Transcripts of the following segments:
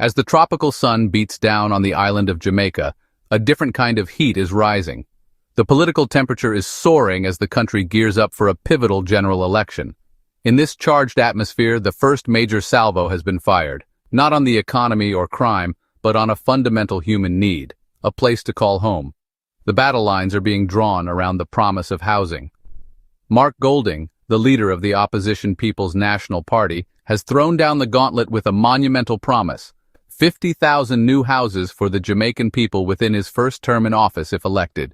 As the tropical sun beats down on the island of Jamaica, a different kind of heat is rising. The political temperature is soaring as the country gears up for a pivotal general election. In this charged atmosphere, the first major salvo has been fired, not on the economy or crime, but on a fundamental human need, a place to call home. The battle lines are being drawn around the promise of housing. Mark Golding, the leader of the opposition People's National Party, has thrown down the gauntlet with a monumental promise: 50,000 new houses for the Jamaican people within his first term in office if elected.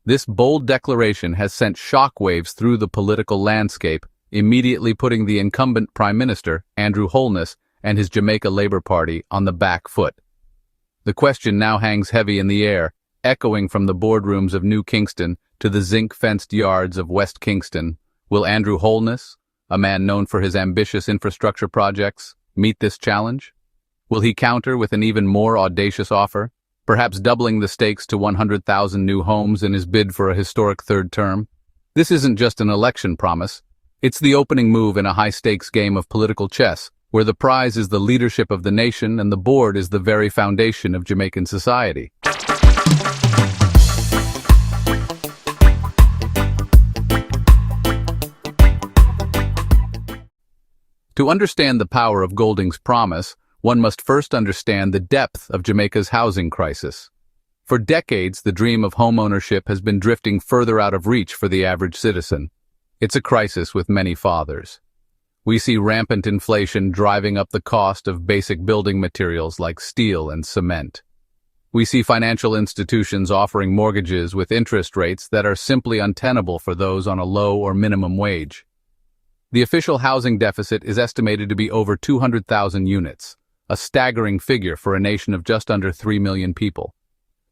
This bold declaration has sent shockwaves through the political landscape, immediately putting the incumbent Prime Minister, Anju Holness, and his Jamaica Labour Party on the back foot. The question now hangs heavy in the air, echoing from the boardrooms of New Kingston to the zinc-fenced yards of West Kingston. Will Anju Holness, a man known for his ambitious infrastructure projects, meet this challenge? Will he counter with an even more audacious offer, perhaps doubling the stakes to 100,000 new homes in his bid for a historic third term? This isn't just an election promise. It's the opening move in a high-stakes game of political chess, where the prize is the leadership of the nation and the board is the very foundation of Jamaican society. To understand the power of Golding's promise, one must first understand the depth of Jamaica's housing crisis. For decades, the dream of homeownership has been drifting further out of reach for the average citizen. It's a crisis with many fathers. We see rampant inflation driving up the cost of basic building materials like steel and cement. We see financial institutions offering mortgages with interest rates that are simply untenable for those on a low or minimum wage. The official housing deficit is estimated to be over 200,000 units, a staggering figure for a nation of just under 3 million people.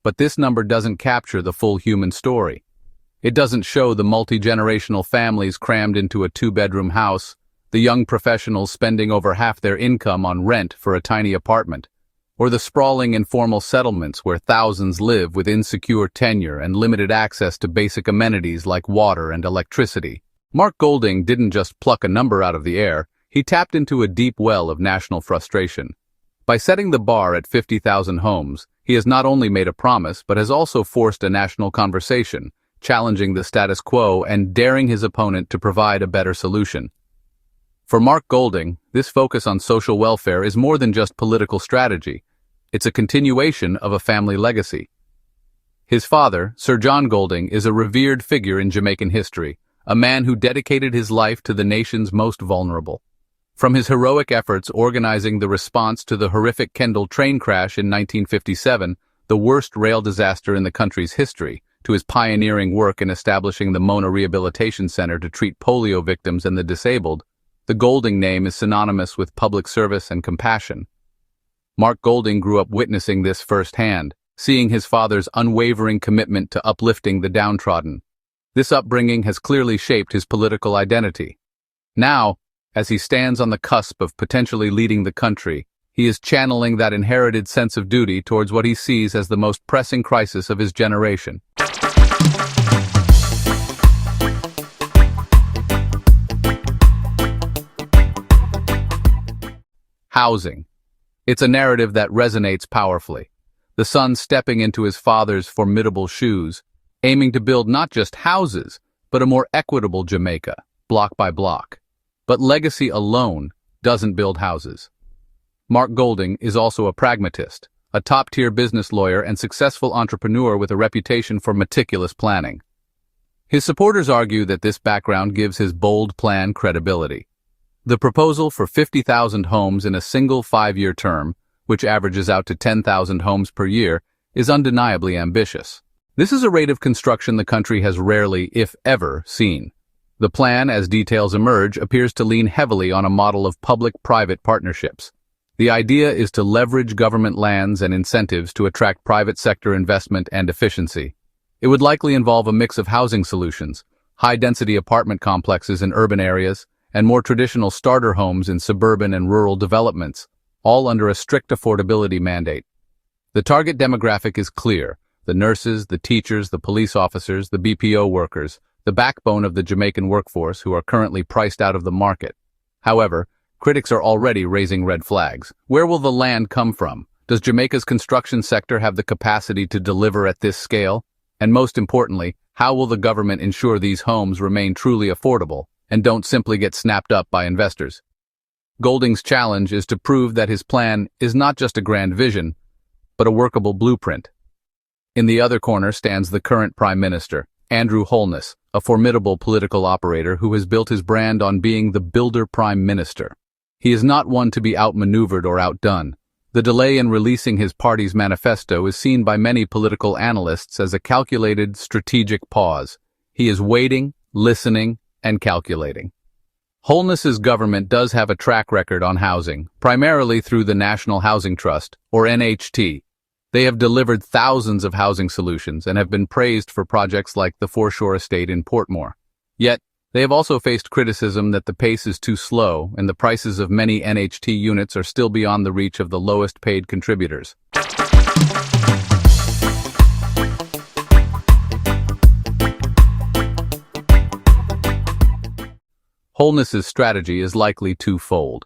But this number doesn't capture the full human story. It doesn't show the multi-generational families crammed into a two-bedroom house, the young professionals spending over half their income on rent for a tiny apartment, or the sprawling informal settlements where thousands live with insecure tenure and limited access to basic amenities like water and electricity. Mark Golding didn't just pluck a number out of the air, he tapped into a deep well of national frustration. By setting the bar at 50,000 homes, he has not only made a promise but has also forced a national conversation, challenging the status quo and daring his opponent to provide a better solution. For Mark Golding, this focus on social welfare is more than just political strategy. It's a continuation of a family legacy. His father, Sir John Golding, is a revered figure in Jamaican history, a man who dedicated his life to the nation's most vulnerable. From his heroic efforts organizing the response to the horrific Kendal train crash in 1957, the worst rail disaster in the country's history, to his pioneering work in establishing the Mona Rehabilitation Center to treat polio victims and the disabled, the Golding name is synonymous with public service and compassion. Mark Golding grew up witnessing this firsthand, seeing his father's unwavering commitment to uplifting the downtrodden. This upbringing has clearly shaped his political identity. Now, as he stands on the cusp of potentially leading the country, he is channeling that inherited sense of duty towards what he sees as the most pressing crisis of his generation. Housing. It's a narrative that resonates powerfully. The son stepping into his father's formidable shoes, aiming to build not just houses, but a more equitable Jamaica, block by block. But legacy alone doesn't build houses. Mark Golding is also a pragmatist, a top-tier business lawyer and successful entrepreneur with a reputation for meticulous planning. His supporters argue that this background gives his bold plan credibility. The proposal for 50,000 homes in a single 5-year term, which averages out to 10,000 homes per year, is undeniably ambitious. This is a rate of construction the country has rarely, if ever, seen. The plan, as details emerge, appears to lean heavily on a model of public-private partnerships. The idea is to leverage government lands and incentives to attract private sector investment and efficiency. It would likely involve a mix of housing solutions, high-density apartment complexes in urban areas, and more traditional starter homes in suburban and rural developments, all under a strict affordability mandate. The target demographic is clear: the nurses, the teachers, the police officers, the BPO workers, the backbone of the Jamaican workforce who are currently priced out of the market. However, Critics are already raising red flags. Where will the land come from? Does Jamaica's construction sector have the capacity to deliver at this scale? And most importantly, how will the government ensure these homes remain truly affordable and don't simply get snapped up by investors? Golding's challenge is to prove that his plan is not just a grand vision, but a workable blueprint. In the other corner stands the current Prime Minister, Anju Holness, a formidable political operator who has built his brand on being the builder Prime Minister. He is not one to be outmaneuvered or outdone. The delay in releasing his party's manifesto is seen by many political analysts as a calculated, strategic pause. He is waiting, listening, and calculating. Holness's government does have a track record on housing, primarily through the National Housing Trust, or NHT. They have delivered thousands of housing solutions and have been praised for projects like the Foreshore Estate in Portmore. Yet, they have also faced criticism that the pace is too slow and the prices of many NHT units are still beyond the reach of the lowest-paid contributors. Holness's strategy is likely twofold.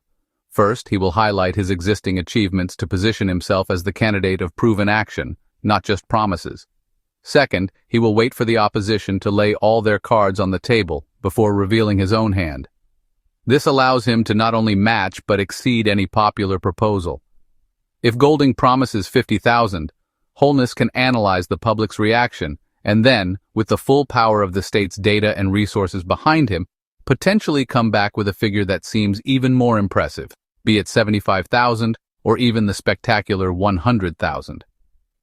First, he will highlight his existing achievements to position himself as the candidate of proven action, not just promises. Second, he will wait for the opposition to lay all their cards on the table before revealing his own hand. This allows him to not only match but exceed any popular proposal. If Golding promises 50,000, Holness can analyze the public's reaction and then, with the full power of the state's data and resources behind him, potentially come back with a figure that seems even more impressive, be it 75,000 or even the spectacular 100,000.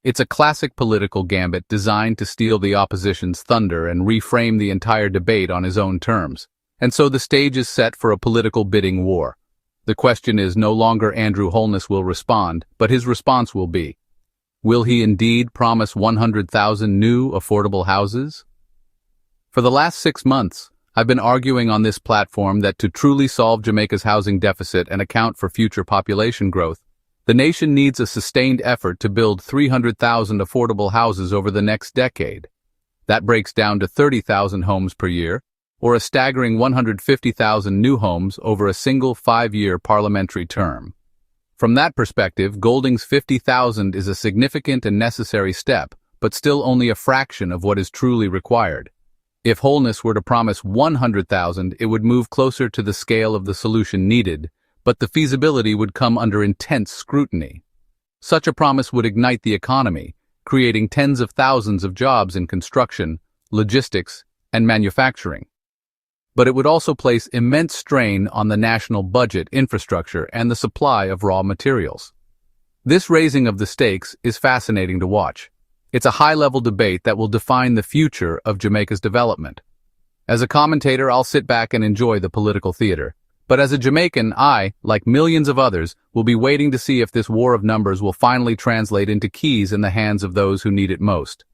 It's a classic political gambit designed to steal the opposition's thunder and reframe the entire debate on his own terms. And so the stage is set for a political bidding war. The question is no longer Anju Holness will respond, but his response will be, will he indeed promise 100,000 new affordable houses? For the last 6 months, I've been arguing on this platform that to truly solve Jamaica's housing deficit and account for future population growth, the nation needs a sustained effort to build 300,000 affordable houses over the next decade. That breaks down to 30,000 homes per year, or a staggering 150,000 new homes over a single 5-year parliamentary term. From that perspective, Golding's 50,000 is a significant and necessary step, but still only a fraction of what is truly required. If Holness were to promise 100,000, it would move closer to the scale of the solution needed, but the feasibility would come under intense scrutiny. Such a promise would ignite the economy, creating tens of thousands of jobs in construction, logistics, and manufacturing. But it would also place immense strain on the national budget, infrastructure, and the supply of raw materials. This raising of the stakes is fascinating to watch. It's a high-level debate that will define the future of Jamaica's development. As a commentator, I'll sit back and enjoy the political theater. But as a Jamaican, I, like millions of others, will be waiting to see if this war of numbers will finally translate into keys in the hands of those who need it most.